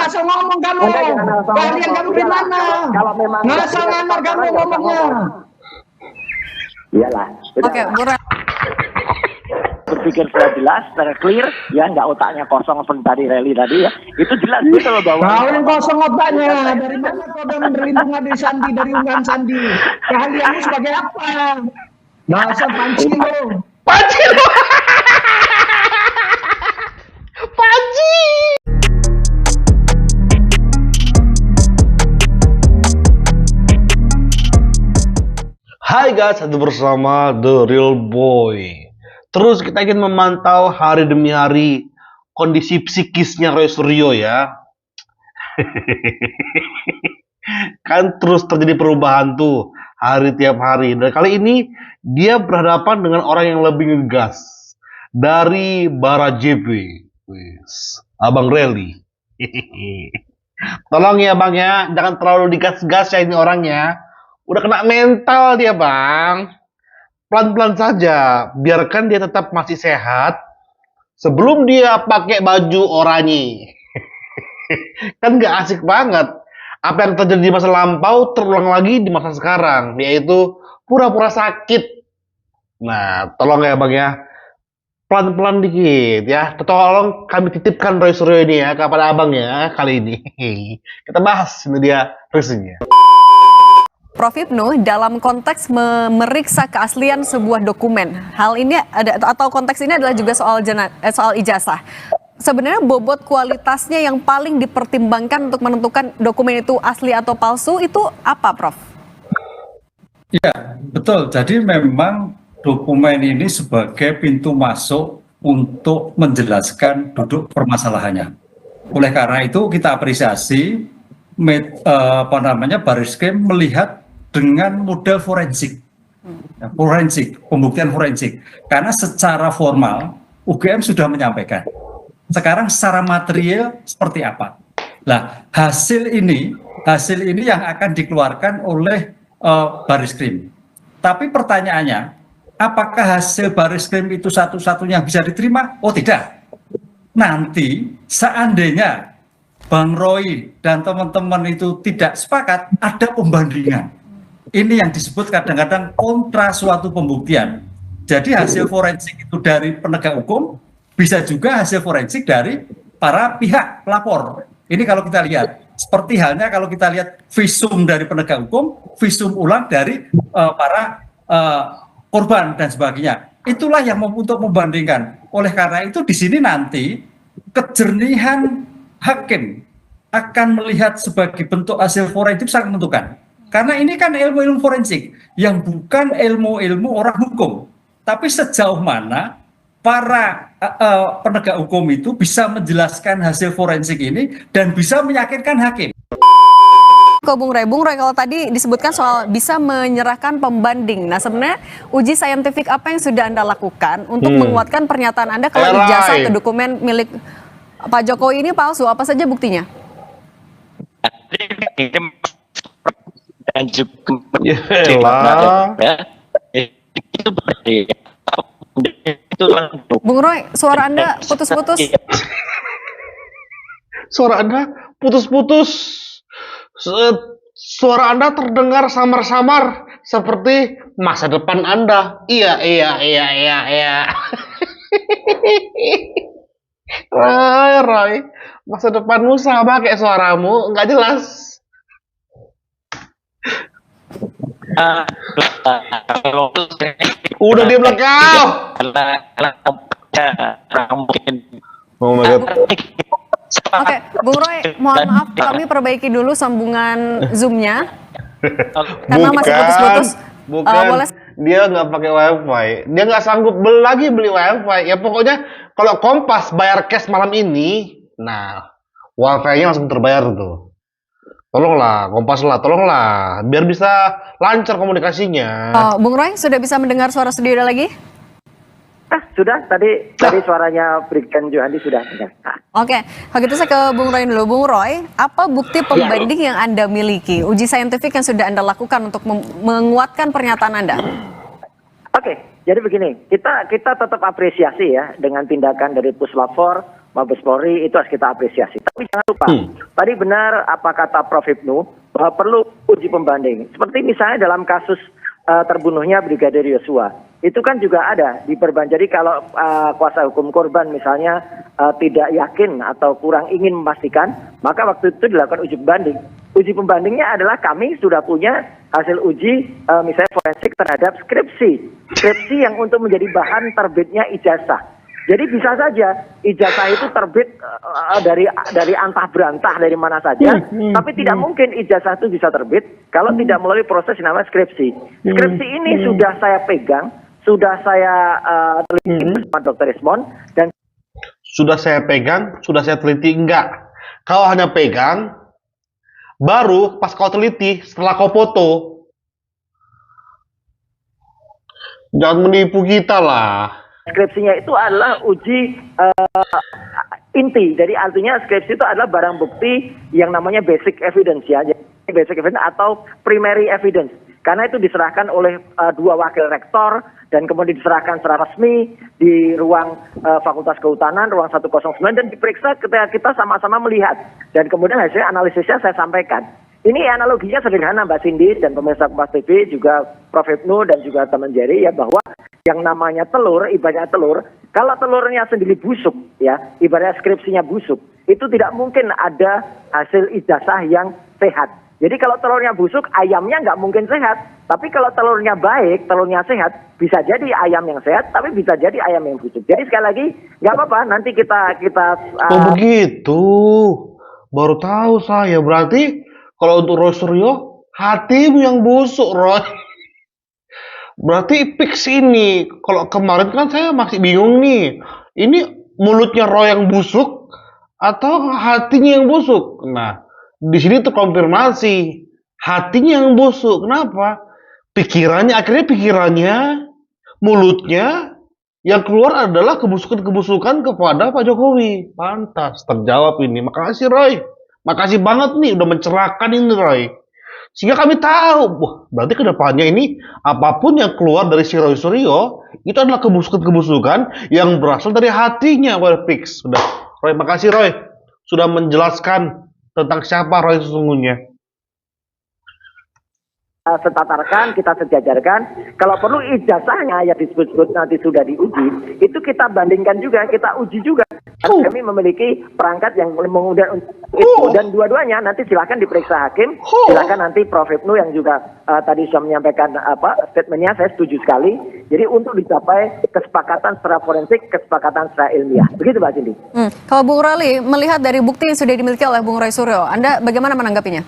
asal ngomong kamu. Kalian kamu di mana? Kalau memang asal ngamar kamu ngomongnya. Iyalah. Oke, Bu Roy. Berpikir sudah jelas, sudah clear, ya nggak otaknya kosong seperti tadi Rally tadi ya. Itu jelas gitu loh bahwa. Kau yang kosong otaknya. Dari mana kau udah berlindung dari Sandi, dari unggahan Sandi? Keahlianmu sebagai apa? Dasar panci lo. Panci lo. Panci. Hai guys, satu bersama The Real Boy. Terus kita ingin memantau hari demi hari kondisi psikisnya Roy Suryo ya. Kan terus terjadi perubahan tuh hari tiap hari. Dan kali ini dia berhadapan dengan orang yang lebih ngegas dari Bara JP. Abang Rally. Tolong ya bang ya, jangan terlalu digas-gas ya ini orangnya. Udah kena mental dia bang. Pelan-pelan saja, biarkan dia tetap masih sehat sebelum dia pakai baju oranye. Kan gak asik banget. Apa yang terjadi di masa lampau terulang lagi di masa sekarang, yaitu pura-pura sakit. Nah, tolong ya bang ya, pelan-pelan dikit ya. Tolong kami titipkan Roy Suryo ini ya kepada abang ya kali ini. Kita bahas ini dia resunya. Prof Ibnu, dalam konteks memeriksa keaslian sebuah dokumen, hal ini ada atau konteks ini adalah juga soal ijazah. Sebenarnya bobot kualitasnya yang paling dipertimbangkan untuk menentukan dokumen itu asli atau palsu itu apa, Prof? Ya, betul. Jadi memang dokumen ini sebagai pintu masuk untuk menjelaskan duduk permasalahannya. Oleh karena itu kita apresiasi Baris Krim melihat dengan model forensik, pembuktian forensik. Karena secara formal UGM sudah menyampaikan. Sekarang secara material seperti apa? Nah, hasil ini yang akan dikeluarkan oleh Baris Krim. Tapi pertanyaannya, apakah hasil Baris Krim itu satu-satunya bisa diterima? Oh tidak. Nanti seandainya Bang Roy dan teman-teman itu tidak sepakat, ada pembandingan. Ini yang disebut kadang-kadang kontra suatu pembuktian. Jadi hasil forensik itu dari penegak hukum, bisa juga hasil forensik dari para pihak pelapor. Ini kalau kita lihat, seperti halnya kalau kita lihat visum dari penegak hukum, visum ulang dari para korban dan sebagainya. Itulah yang untuk membandingkan. Oleh karena itu di sini nanti kejernihan hakim akan melihat sebagai bentuk hasil forensik sangat menentukan. Karena ini kan ilmu-ilmu forensik yang bukan ilmu-ilmu orang hukum. Tapi sejauh mana para penegak hukum itu bisa menjelaskan hasil forensik ini dan bisa meyakinkan hakim. Bung Roy, kalau tadi disebutkan soal bisa menyerahkan pembanding. Nah sebenarnya uji saintifik apa yang sudah Anda lakukan untuk menguatkan pernyataan Anda kalau ijazah ke dokumen milik Pak Jokowi ini palsu? Apa saja buktinya? Dan juga Bung Roy, suara Anda putus-putus. Suara Anda putus-putus. Suara Anda terdengar samar-samar seperti masa depan Anda. Iya. Roy, masa depanmu sama kayak suaramu, nggak jelas. Udah diam lah kau. Oke, Bung Roy, mohon maaf kami perbaiki dulu sambungan Zoom-nya karena masih putus-putus. Bukan, dia nggak pakai wifi, dia nggak sanggup beli wifi. Ya pokoknya kalau Kompas bayar cash malam ini, nah wifi-nya langsung terbayar tuh. Tolonglah, Kompas lah, tolonglah, biar bisa lancar komunikasinya. Bung Roy, sudah bisa mendengar suara studio lagi? Sudah, tadi suaranya Brigjen Johandi sudah dengar. Oke, kalau gitu saya ke Bung Roy dulu. Bung Roy, apa bukti pembanding yang Anda miliki? Uji saintifik yang sudah Anda lakukan untuk menguatkan pernyataan Anda? Oke, jadi begini, kita tetap apresiasi ya dengan tindakan dari Puslap 4 Mabes Polri, itu harus kita apresiasi. Tapi jangan lupa, tadi benar apa kata Prof. Hipnu, bahwa perlu uji pembanding. Seperti misalnya dalam kasus terbunuhnya Brigadir Yosua, itu kan juga ada di perban. Jadi kalau kuasa hukum korban misalnya tidak yakin atau kurang ingin memastikan, maka waktu itu dilakukan uji pembanding. Uji pembandingnya adalah kami sudah punya hasil uji misalnya forensik terhadap skripsi yang untuk menjadi bahan terbitnya ijazah. Jadi bisa saja ijazah itu terbit dari antah berantah dari mana saja, tapi tidak mungkin ijazah itu bisa terbit kalau tidak melalui proses yang namanya skripsi. Skripsi ini sudah saya pegang, sudah saya teliti bersama Dr. Ismon, dan Sudah saya pegang, sudah saya teliti, enggak. Kau hanya pegang, baru pas kau teliti, setelah kau foto. Jangan menipu kita lah. skripsinya itu adalah uji inti. Jadi artinya skripsi itu adalah barang bukti yang namanya basic evidence ya. Jadi basic evidence atau primary evidence. Karena itu diserahkan oleh dua wakil rektor dan kemudian diserahkan secara resmi di ruang Fakultas Kehutanan, ruang 109, dan diperiksa ketika kita sama-sama melihat. Dan kemudian hasil analisisnya saya sampaikan. Ini analoginya sederhana Mbak Cindy dan pemirsa Kompas TV, juga Prof. Hipnu dan juga teman Jerry ya, bahwa yang namanya telur, ibaratnya telur, kalau telurnya sendiri busuk ya, ibaratnya skripsinya busuk, itu tidak mungkin ada hasil ijazah yang sehat. Jadi kalau telurnya busuk, ayamnya nggak mungkin sehat. Tapi kalau telurnya baik, telurnya sehat, bisa jadi ayam yang sehat, tapi bisa jadi ayam yang busuk. Jadi sekali lagi, nggak apa-apa, nanti kita Oh begitu, baru tahu saya. Berarti kalau untuk Roy Suryo, hatimu yang busuk, Roy. Berarti fix ini. Kalau kemarin kan saya masih bingung nih. Ini mulutnya Roy yang busuk atau hatinya yang busuk? Nah, di sini terkonfirmasi hatinya yang busuk. Kenapa? Akhirnya mulutnya yang keluar adalah kebusukan-kebusukan kepada Pak Jokowi. Pantas terjawab ini. Makasih Roy. Makasih banget nih udah mencerahkan ini Roy. Sehingga kami tahu, wah, berarti kedepannya ini apapun yang keluar dari si Roy Suryo itu adalah kebusukan-kebusukan yang berasal dari hatinya. Well, fix. Sudah. Roy, makasih Roy sudah menjelaskan tentang siapa Roy sesungguhnya. Setatarkan, kita sejajarkan. Kalau perlu ijazahnya ya disebut-sebut nanti sudah diuji, itu kita bandingkan juga, kita uji juga. Kami memiliki perangkat yang mengundang itu, dan dua-duanya nanti silakan diperiksa hakim. Silakan nanti Prof. Hipnu yang juga tadi sudah menyampaikan statementnya, saya setuju sekali. Jadi untuk dicapai kesepakatan secara forensik, kesepakatan secara ilmiah. Begitu Mbak Cindy. Kalau Bung Rali melihat dari bukti yang sudah dimiliki oleh Bung Roy Suryo, Anda bagaimana menanggapinya?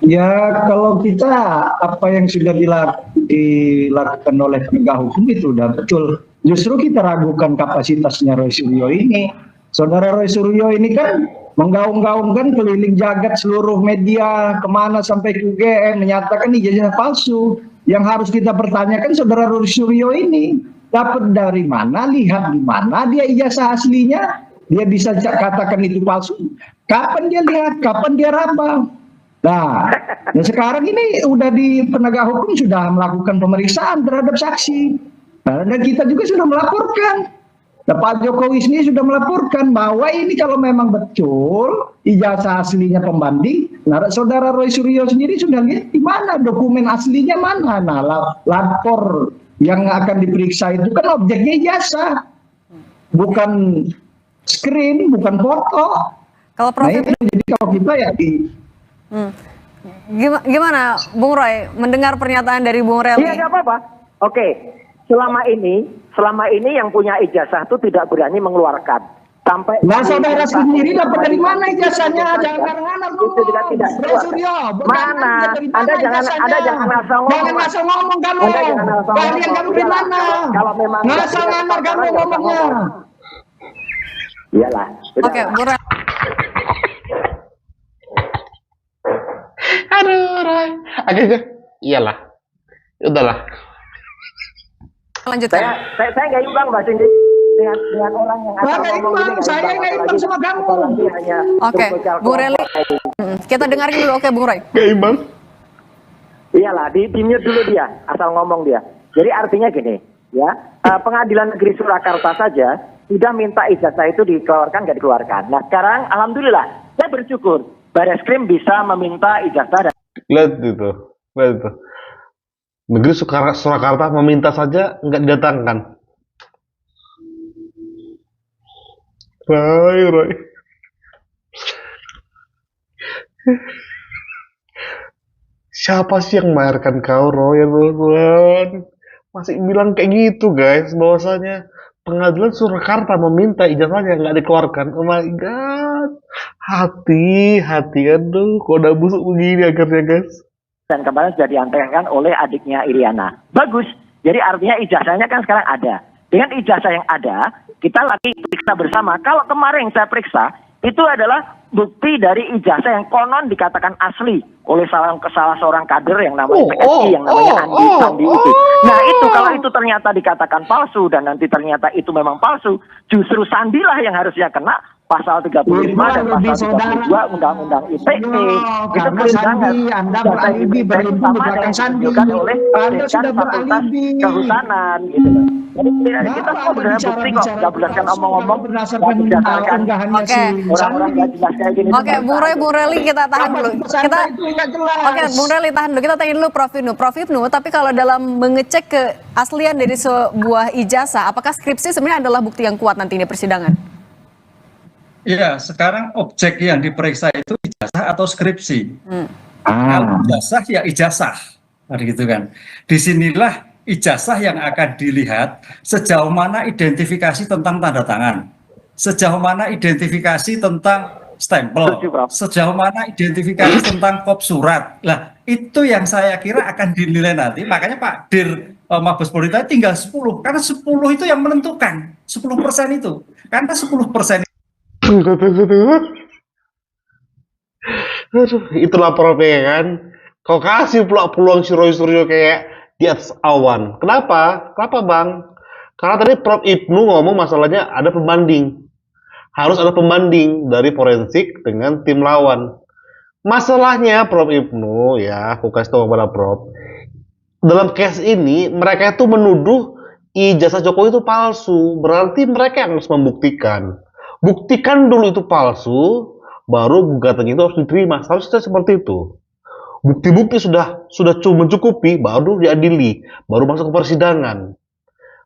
Ya kalau kita apa yang sudah dilakukan oleh penegak hukum itu udah betul. Justru kita ragukan kapasitasnya Roy Suryo ini. Saudara Roy Suryo ini kan menggaung-gaungkan keliling jagat seluruh media kemana sampai ke UGM menyatakan ijazah palsu. Yang harus kita pertanyakan saudara Roy Suryo ini dapat dari mana, lihat di mana dia ijazah aslinya, dia bisa katakan itu palsu. Kapan dia lihat, kapan dia raba? Nah, sekarang ini udah di penegak hukum sudah melakukan pemeriksaan terhadap saksi. Nah, dan kita juga sudah melaporkan. Nah, Pak Jokowi sendiri sudah melaporkan bahwa ini kalau memang betul ijazah aslinya pembanding, nah saudara Roy Suryo sendiri sudah lihat di mana dokumen aslinya mana. Nah, lapor yang akan diperiksa itu kan objeknya ijazah, bukan screen, bukan foto. Kalau Prof. Nah, itu jadi kalau kita ya Gimana Bung Roy mendengar pernyataan dari Bung Reli? Iya nggak apa-apa. Oke, selama ini yang punya ijazah itu tidak berani mengeluarkan. Sampai nah saudara sendiri dapat dari mana ijazahnya? Jangan ngarang-ngarang itu tidak Roy Suryo, mana? Anda jangan asal ngomong. Jangan asal ngomong kamu. Kalian kamu di mana? Kalau memang asal ngamar kamu ngomongnya. Iyalah. Oke, Bung Reli. Aduh, Roy. Akhirnya, iyalah. Udahlah. Lanjutkan. Saya nggak imbang Mbak Cindy dengan orang yang asal ngomong ini. Saya nggak imbang sama kamu. Oke, Bung Reli. Kita dengarin dulu, oke Bung Roy. Gak imbang. Iyalah, di mute dulu dia, asal ngomong dia. Jadi artinya gini, ya pengadilan negeri Surakarta saja sudah minta ijazah itu dikeluarkan nggak dikeluarkan. Nah sekarang alhamdulillah saya bersyukur Bareskrim bisa meminta ijazah. Lihat itu. Negeri Surakarta meminta saja nggak didatangkan. Roy. Siapa sih yang membayarkan kau, Roy, ya teman-teman? Masih bilang kayak gitu, guys, bahwasanya pengadilan Surakarta meminta ijazahnya nggak dikeluarkan. Oh my god, hati, aduh, kok udah busuk begini akhirnya, guys. Dan kemarin sudah diantarkan oleh adiknya Iriana. Bagus. Jadi artinya ijazahnya kan sekarang ada. Dengan ijazah yang ada, kita lagi periksa bersama. Kalau kemarin saya periksa, itu adalah bukti dari ijazah yang konon dikatakan asli oleh salah seorang kader yang namanya PSI, yang namanya Andi Sandi itu. Nah itu kalau itu ternyata dikatakan palsu dan nanti ternyata itu memang palsu, justru Sandilah yang harusnya kena pasal 35 dan pasal 32 Undang-Undang ITE. Itu clear banget. Anda beralibi berlindung di belakang Sandi. Anda sudah beralibi. Kehutanan gitu loh. Jadi kita semua benar bukti kok, nggak berdasarkan omong-omong, nggak berdasarkan orang-orang nggak jelas kayak gini. Oke, Bung Reli kita tahan dulu. Bung Reli tahan dulu. Kita tanya dulu Prof Ibnu. Tapi kalau dalam mengecek keaslian dari sebuah ijazah, apakah skripsi sebenarnya adalah bukti yang kuat nanti di persidangan? Iya, sekarang objek yang diperiksa itu ijazah atau skripsi. Kalau ijazah ya ijazah, gitu kan. Disinilah ijazah yang akan dilihat sejauh mana identifikasi tentang tanda tangan, sejauh mana identifikasi tentang stempel, sejauh mana identifikasi tentang kop surat. Lah, itu yang saya kira akan dinilai nanti. Makanya Pak Dir Mabes Polri tadi tinggal 10, karena 10 itu yang menentukan, 10% itu. Karena 10% Itulah profnya kan. Kau kasih pula peluang si Roy Suryo kayak di atas awan. Kenapa? Bang? Karena tadi Prof Ibnu ngomong masalahnya ada pembanding. Harus ada pembanding dari forensik dengan tim lawan. Masalahnya Prof Ibnu, ya aku kasih tahu kepada Prof. Dalam case ini mereka itu menuduh ijazah Jokowi itu palsu. Berarti mereka yang harus membuktikan. Buktikan dulu itu palsu, baru gugatannya itu harus diterima. Seharusnya seperti itu. Bukti-bukti sudah mencukupi, baru diadili, baru masuk ke persidangan.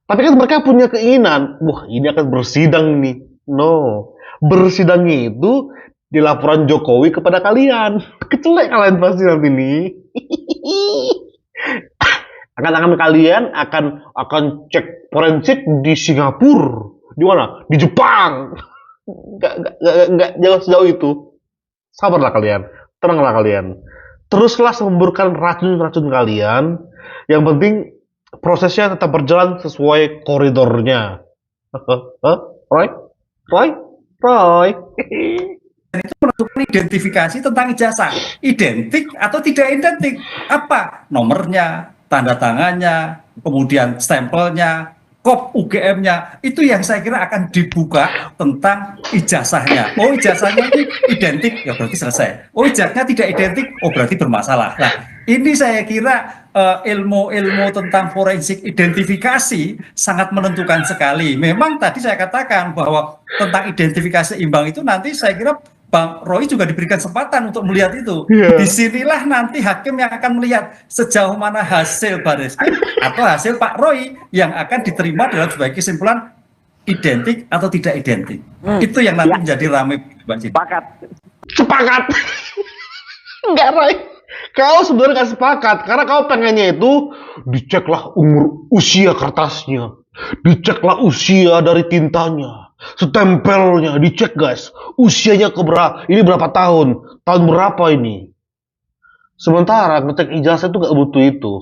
Tapi kan mereka punya keinginan, wah ini akan bersidang nih. No, bersidangnya itu di laporan Jokowi kepada kalian. Kecelek kalian pasti nanti nih. Akan kalian akan cek forensik di Singapura, di mana? Di Jepang. Nggak jauh sejauh itu. Sabarlah kalian, tenanglah kalian. Teruslah semburkan racun-racun kalian. Yang penting prosesnya tetap berjalan sesuai koridornya. Roy? itu menentukan identifikasi tentang ijazah. Identik atau tidak identik? Apa? Nomornya, tanda tangannya, kemudian stempelnya, kop UGM-nya, itu yang saya kira akan dibuka tentang ijazahnya. Oh, ijazahnya itu identik, ya berarti selesai. Oh, ijazahnya tidak identik, oh berarti bermasalah. Nah, ini saya kira ilmu-ilmu tentang forensik identifikasi sangat menentukan sekali. Memang tadi saya katakan bahwa tentang identifikasi imbang itu nanti saya kira Bang Roy juga diberikan kesempatan untuk melihat itu. Disinilah nanti hakim yang akan melihat sejauh mana hasil Bareskrim atau hasil Pak Roy yang akan diterima dalam sebagai kesimpulan identik atau tidak identik. Itu yang nanti menjadi ramai. Sepakat. Enggak, Roy. Kau sebenarnya nggak sepakat karena kau pengennya itu diceklah usia kertasnya, diceklah usia dari tintanya, stempelnya, dicek guys, usianya ini berapa tahun berapa ini. Sementara ngecek ijazah itu nggak butuh itu.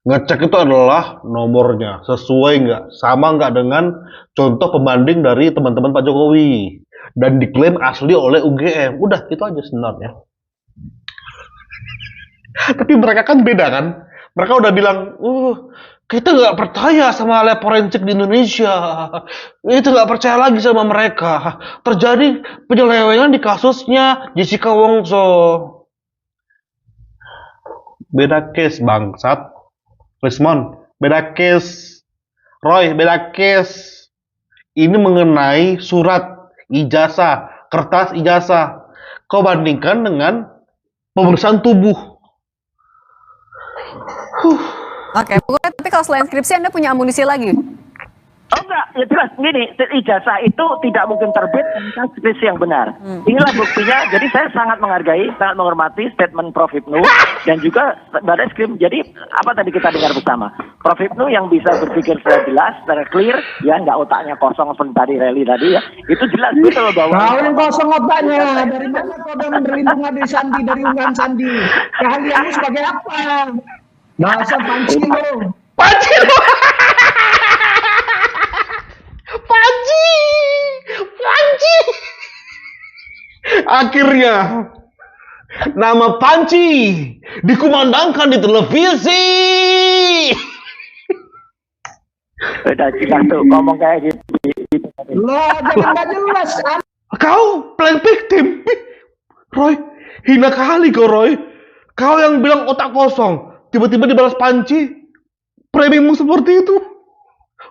Ngecek itu adalah nomornya, sesuai nggak, sama nggak dengan contoh pembanding dari teman-teman Pak Jokowi dan diklaim asli oleh UGM. Udah itu aja sebenarnya. Tapi mereka kan beda kan. Mereka udah bilang, kita nggak percaya sama lab forensik di Indonesia. Itu nggak percaya lagi sama mereka. Terjadi penyelewengan di kasusnya Jessica Wongso. Beda case bangsat. Rismon, beda case. Roy, beda case. Ini mengenai surat ijazah, kertas ijazah. Kau bandingkan dengan pemeriksaan tubuh. Oke, tapi kalau selain skripsi Anda punya amunisi lagi? Oh enggak, ya jelas gini, ijazah itu tidak mungkin terbit tanpa skripsi yang benar. Inilah buktinya. Jadi saya sangat menghargai, sangat menghormati statement Prof. Ibnu dan juga Badan Skrim. Jadi apa tadi kita dengar bersama? Prof. Ibnu yang bisa berpikir secara jelas, secara clear, ya nggak otaknya kosong seperti tadi Rally tadi ya. Itu jelas betul bahwa Kau yang kosong otaknya, dari mana kau udah berlindungan dari Sandi, dari unggahan Sandi? Keahlianmu sebagai apa? Dasar panci lo. Panci lu! Panci! Panci! Akhirnya nama Panci dikumandangkan di televisi. udah jelas tuh ngomong kayak gitu. Lah, jangan nggak jelas. Kau playing victim. Roy, hina kali kau Roy. Kau yang bilang otak kosong, tiba-tiba dibalas Panci. Premium seperti itu.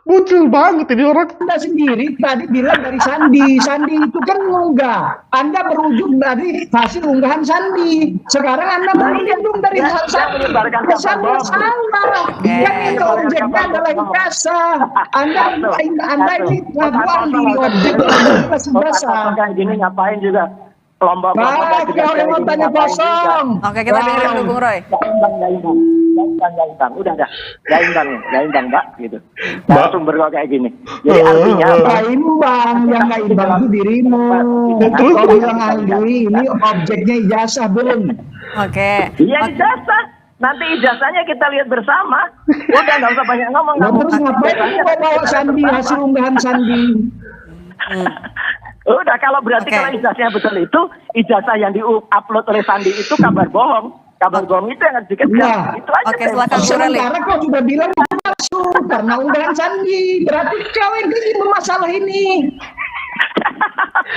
Bocil banget ini orang. Anda sendiri tadi bilang dari Sandi. Sandi itu kan ngunggah. Anda berujung dari hasil unggahan Sandi. Sekarang Anda berujung dari hal Sandi. Kesannya salah. Yang itu objeknya adalah ijazah. Anda ini labuan di objek ijazah. Kayak gini ngapain juga? Kelompok Nah, kau yang mau tanya kosong. Oke, kita dengerin dulu Bung Roy. Nggak imbang. Udah. Nggak imbang, Mbak. Gitu. Nah, sumber kok kayak gini. Jadi artinya apa? Nggak imbang, yang nggak imbang itu dirimu. Kau bilang ahli, ini objeknya ijazah belum. Oke. Iya ijazah. Nanti ijazahnya kita lihat bersama. Udah nggak usah banyak ngomong. Nah, terus ngapain kau bawa Sandi, hasil unggahan Sandi? Udah kalau berarti Oke. kalau ijazahnya betul itu ijazah yang di-upload oleh Sandi itu kabar bohong. Kabar bohong itu yang harus dikejar. Nah. Itu aja. Oke, Teh. silakan Bung Rally. Sementara kau sudah bilang itu masuk karena unggahan Sandi. Berarti kau yang jadi masalah ini.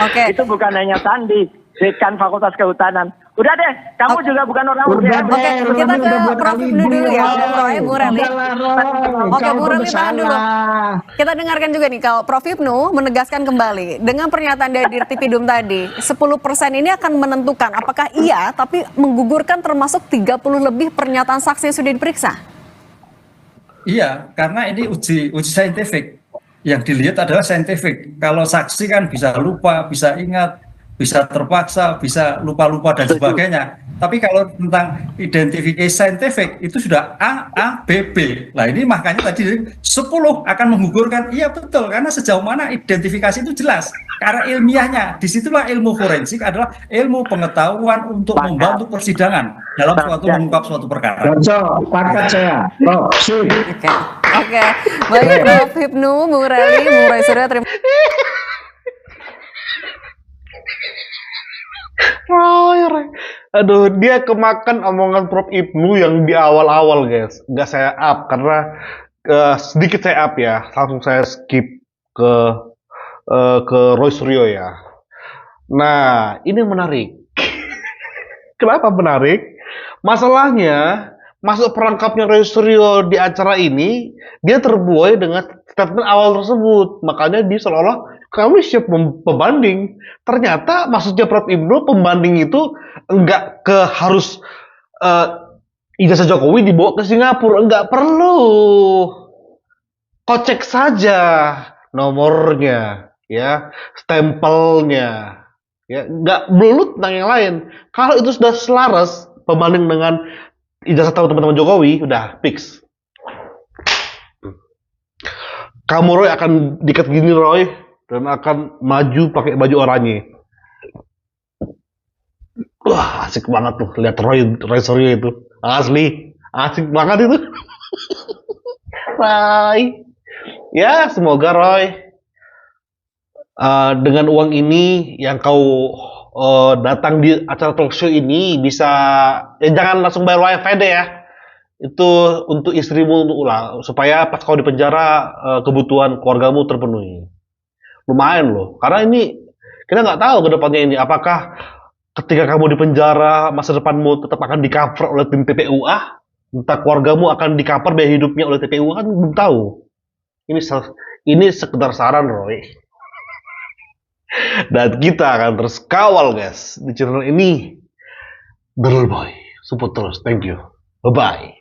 Oke. Itu bukan hanya Sandi, dekan Fakultas Kehutanan. Udah deh, kamu juga bukan orang UGM. Oke, kita ke Prof. Ibnu dulu ya, Bung Roy, Bung Rally. Oke, Bung Rally tahan dulu. Kita dengarkan juga nih, kalau Prof. Ibnu menegaskan kembali, dengan pernyataan dari Dirtipidum tadi, 10% ini akan menentukan apakah iya, tapi menggugurkan termasuk 30 lebih pernyataan saksi yang sudah diperiksa. Iya, karena ini uji saintifik. Yang dilihat adalah saintifik. Kalau saksi kan bisa lupa, bisa ingat, bisa terpaksa, bisa lupa-lupa dan sebagainya. Tapi kalau tentang identifikasi saintifik itu sudah A, B, B. Nah ini makanya tadi 10 akan menggugurkan, iya betul, karena sejauh mana identifikasi itu jelas. Karena ilmiahnya, disitulah ilmu forensik adalah ilmu pengetahuan untuk membantu persidangan dalam suatu mengungkap suatu perkara. Cocok, pakat saya. Oh, sip. Oke. Baik Prof. Ibnu, Bung Rally, Bung Roy Suryo, terima Roy. Aduh, dia kemakan omongan Prof. Ibnu yang di awal-awal, guys. Nggak saya up, karena sedikit saya up ya. Langsung saya skip ke Roy Suryo ya. Nah, ini menarik. Kenapa menarik? Masalahnya, masuk perangkapnya Roy Suryo di acara ini, dia terbuai dengan statement awal tersebut. Makanya dia seolah-olah kami siap pembanding. Ternyata maksudnya Prof. Ibnu pembanding itu enggak ke harus ijazah Jokowi dibawa ke Singapura, enggak perlu. Kocek saja nomornya, ya, stempelnya, ya, enggak melulu tentang yang lain. Kalau itu sudah selaras pembanding dengan ijazah teman-teman Jokowi, udah fix. Kamu Roy akan diikat gini Roy, dan akan maju pakai baju oranye. Wah, asik banget tuh lihat Roy Suryo itu. Asli, asik banget itu. Roy. Ya, semoga Roy dengan uang ini yang kau datang di acara talk show ini bisa, ya jangan langsung bayar WiFi deh ya. Itu untuk istrimu untuk ulang supaya pas kau di penjara kebutuhan keluargamu terpenuhi. Lumayan loh, karena ini kita nggak tahu ke depannya ini apakah ketika kamu di penjara masa depanmu tetap akan di-cover oleh tim TPUA, entah keluargamu akan di-cover biaya hidupnya oleh TPUA, kan belum tahu. Ini sekedar saran, Roy. Dan kita akan terus kawal, guys, di channel ini. Betul, boy. Support terus. Thank you. Bye-bye.